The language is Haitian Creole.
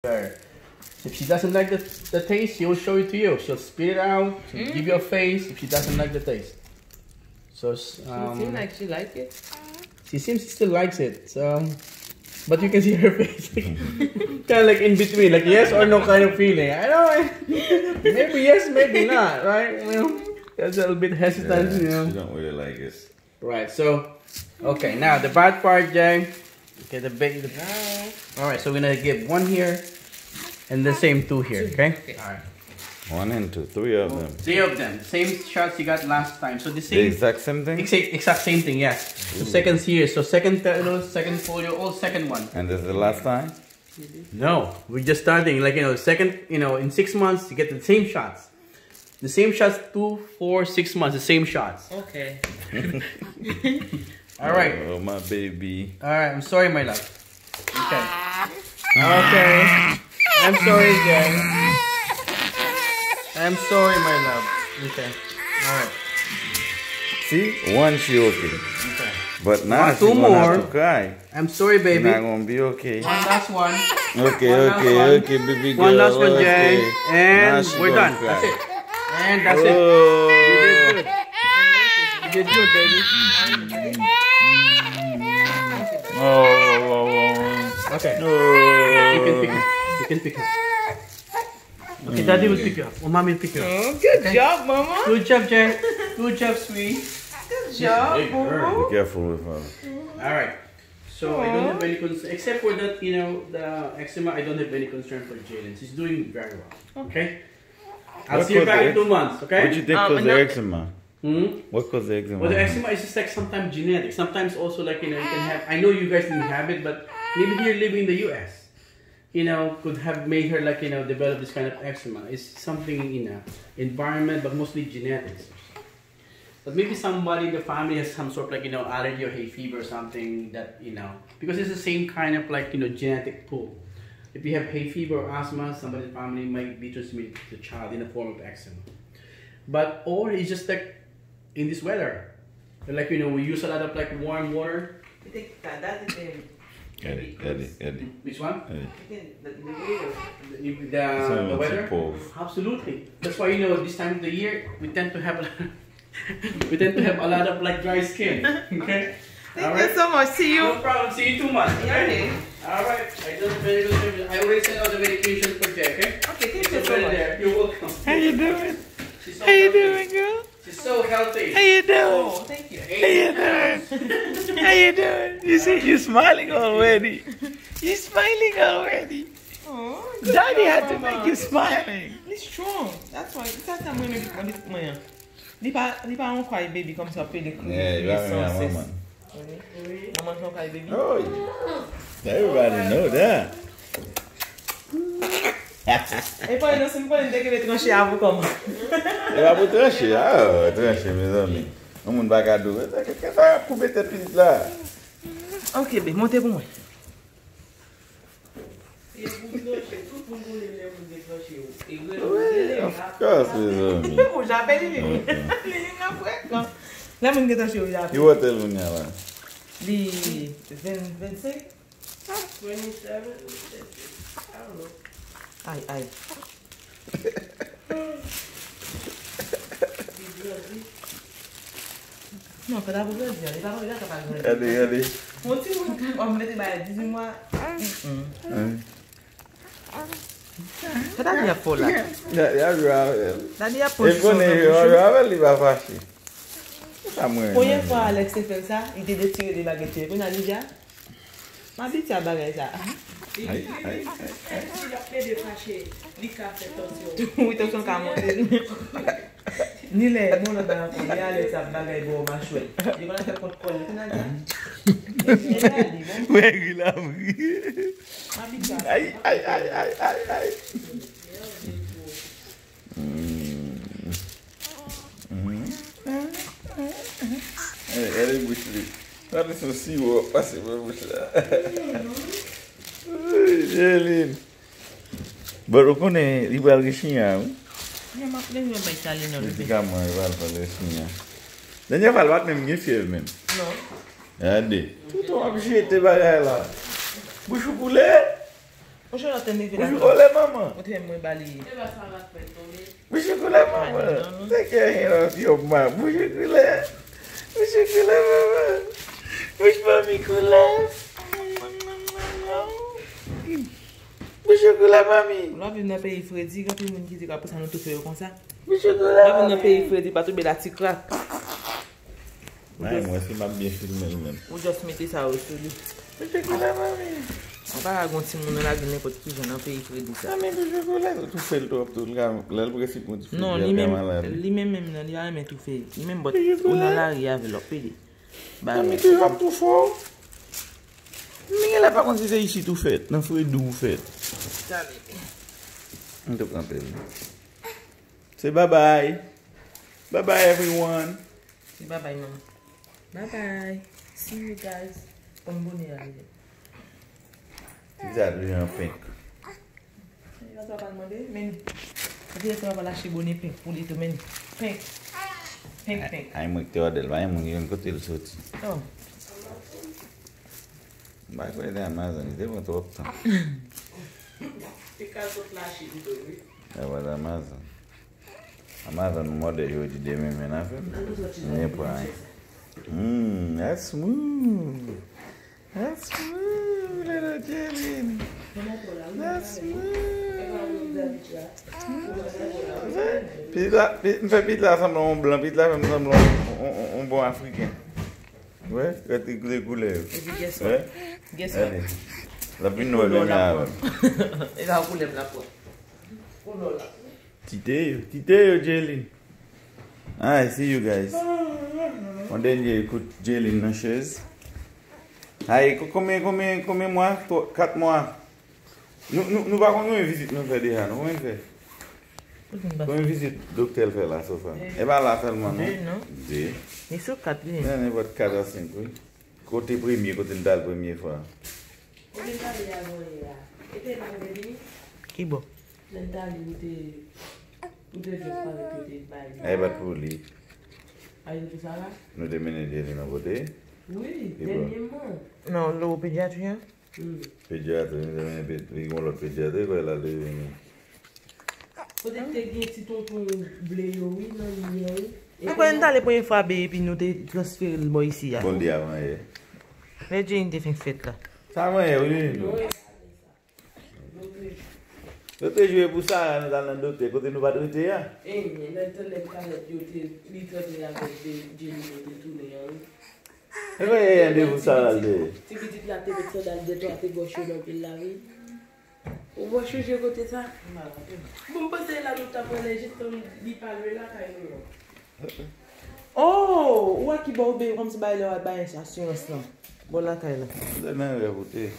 If she doesn't like the taste, she'll show it to you. She'll spit it out, she'll give you a face if she doesn't like the taste. So she seems like she likes it. She seems she still likes it. So, but you can see her face, kind of like in between, like yes or no kind of feeling. I know, maybe yes, maybe not, right? You know, there's a little bit hesitant. Yeah, you know, she don't really like it. Right. So, okay. Now the bad part, Jay. Okay, the big. All right. So we're gonna give one here, and the same two here. Okay. All right. 1 and 2, 3 of them. 3 of them. Same shots you got last time. So the same. The exact same thing? Exact same thing, yes. So second here. So second second folio, all second one. And this is the last time? No. We're just starting. Like, second, in 6 months, you get the same shots. The same shots, 2, 4, 6 months, the same shots. Okay. All right. Oh, my baby. All right. I'm sorry, my love. Okay. Okay. I'm sorry, Jay. I'm sorry, my love. Okay. Alright. See? One she okay. Okay. But now she's gonna have to cry. I'm sorry, baby. You're not gonna be okay. One last one. Okay, baby girl. One last one, Jay. Okay. And we're done. Cry. That's it. And that's it. You did good, baby. Oh. Okay. Oh. You can pick it. Okay, Daddy will pick you up. Or Mommy will pick you up. Oh, good job, Mama. Good job, Jay. Good job, sweet. Good job, Be careful with her. Alright. So I don't have any concern. Except for that, the eczema, I don't have any concern for Jalen. She's doing very well. Okay? I'll see you back in 2 months, okay? What do you think caused the eczema? What caused the eczema? Well, the eczema is just like sometimes genetic. Sometimes also like, you can have, I know you guys didn't have it, but maybe here living in the US. Could have made her like, develop this kind of eczema. It's something, environment, but mostly genetics. But maybe somebody in the family has some sort of like, allergy or hay fever or something that, because it's the same kind of like, genetic pool. If you have hay fever or asthma, somebody in the family might be transmitted to the child in the form of eczema. Or it's just like in this weather. Like, we use a lot of like warm water. I think that is Eddie. Which one? Eddie. The weather? Absolutely. That's why this time of the year we tend to have a lot of like dry skin. Okay. Thank you so much. See you. No problem. See you 2 months. Okay. All right. I already sent out the medication for Jay. Okay. Okay. Thank you so much. You're welcome. How you doing? How you doing, girl? She's so healthy. How you doing? Oh, thank you. How you doing? How you doing? You see, you're smiling already. You're smiling already. Oh, Daddy had to make you smiling. He's strong. That's why. That's why I'm going to be on quiet baby comes up with the cream. Yeah, you have a mama. Mama's not quiet baby. Oh, yeah. Everybody know that. E poi non si può dire che tranche a vous comme. E va pour trancher, trancher mes amis. On moun baga dou. Qu'est-ce que pour mettre piste là? OK, bé, montez pour moi. Of course, mes amis. Moi j'appelle lui. Là mon gars chez là. You what tell me now? Di 25 27. I don't know. Ai. Non, que d'abord, il va regarder capable. Allez. Mon petit, on me dit, 18 mois. Que t'as dit à Paul là? T'as dit à Paul. Il connaît, il va fâcher. Première fois Alex fait ça, il était détiré des baguettes. On a dit déjà, ma vie, tu as baguette ça. Il a fait de fâcher, il a fait attention. Oui, attention qu'à monter. Ni les mots là dans il y a les baguettes bon ma chouette. Il va faire contrôle, on a dit. Oui, il a Aïe. Elle est bouchée. Regardez son sirop, passez pour bouche là. Jéline. Bon, on connaît, il va le chien. Je m'en fais même pas italien. Il va le chien. Dernière fois, il va même fier même. Non. Regardez. Tout le monde a jeté là. Bouche au poulet. Je vais attendre. Chocolat, maman. Je vais me balayer. Chocolat, maman. C'est qu'il y a maman. Chocolat. Chocolat, maman. Mamie, chocolat. Chocolat, mamie. Là, on a payé Freddy. Quand tout le monde qui dit qu'après ça, nous tout fait comme ça. Chocolat. Là, on a payé Freddy pas tomber la petite craque. Ouais, moi, c'est ma bien filmé lui-même. Ou juste mettre ça au sol. Chocolat, mamie. On va raconter mon nom là, n'importe qui j'en a payé Freddy ça. Mais chocolat, tout fait le top, tout le gars. Là, le principe, non, lui-même, il a même tout fait. Lui-même, on a l'arrière avec leur pédé. Mais tu vas tout fort. Mais elle n'a pas compris c'est ici tout fait. Non, faut d'où fait. On te prend peine. Say bye bye. Bye bye everyone. Say bye bye maman. Bye bye. See you guys. Bonne bonne arrivée. C'est ça, lui en pink. Il va pas demander, mais il va lâcher bonnet pink pour les domaines. Pink. Pink, pink. Ai moi que tu as del, vai mon yon côté le sorti. Oh. Vai com ele Amazon, deu trop temps. Fica só flash de dois. É o Amazon. Amazon model yo de demi na fe. Nem point. That's smooth. That's smooth, little jelly. That's smooth. Pizza semble un blanc, pizza me semble un bon africain. Ouais, les couleurs. Et puis guess what? Guess what? La plus noire de la. Et la couleur la peau. Titeo, Jelly. I see you guys. On dernier écoute Jelly dans la chaise. Aïe, combien mois? 4 mois. Nous pas qu'on visite nous faire déjà, nous fait. Combien visite docteur fait là, Sofa? Et pas là seulement, non? Non. Mais sur 4 lignes. Non, votre 4 à 5, oui. Côté premier, côté de la première fois. Qui bon? Aïe, pas pour lui. Aïe, tout ça là? Nous démenons Jelly dans côté. Oui, dernièrement. Non, le pédiatrien. Pédiatre, nous démenons l'autre pédiatre, quoi, elle a devenu. Peut-être que tu as un petit tonton blé, oui, non, oui. Pourquoi on a les premières fois et puis nous avons transféré le boy ici? Bon dia avant hier. Les gens ont fait là. Ça va, oui. Vous avez joué pour ça dans le docteur, côté nous va traiter. Eh, maintenant, les parents ils traitent avec des génies de tous les ans. Et vous avez vous ça là. Si vous dites la tête de ça, de toi, t'es gauche dans le la vie. On va changer côté ça. Bon, parce que là, nous t'avons les jetons, ils parlent là, quand même. Oh, où est-ce qu'il va comme ça, il va assurance là. Bon, là, quand même. Vous avez un révolté.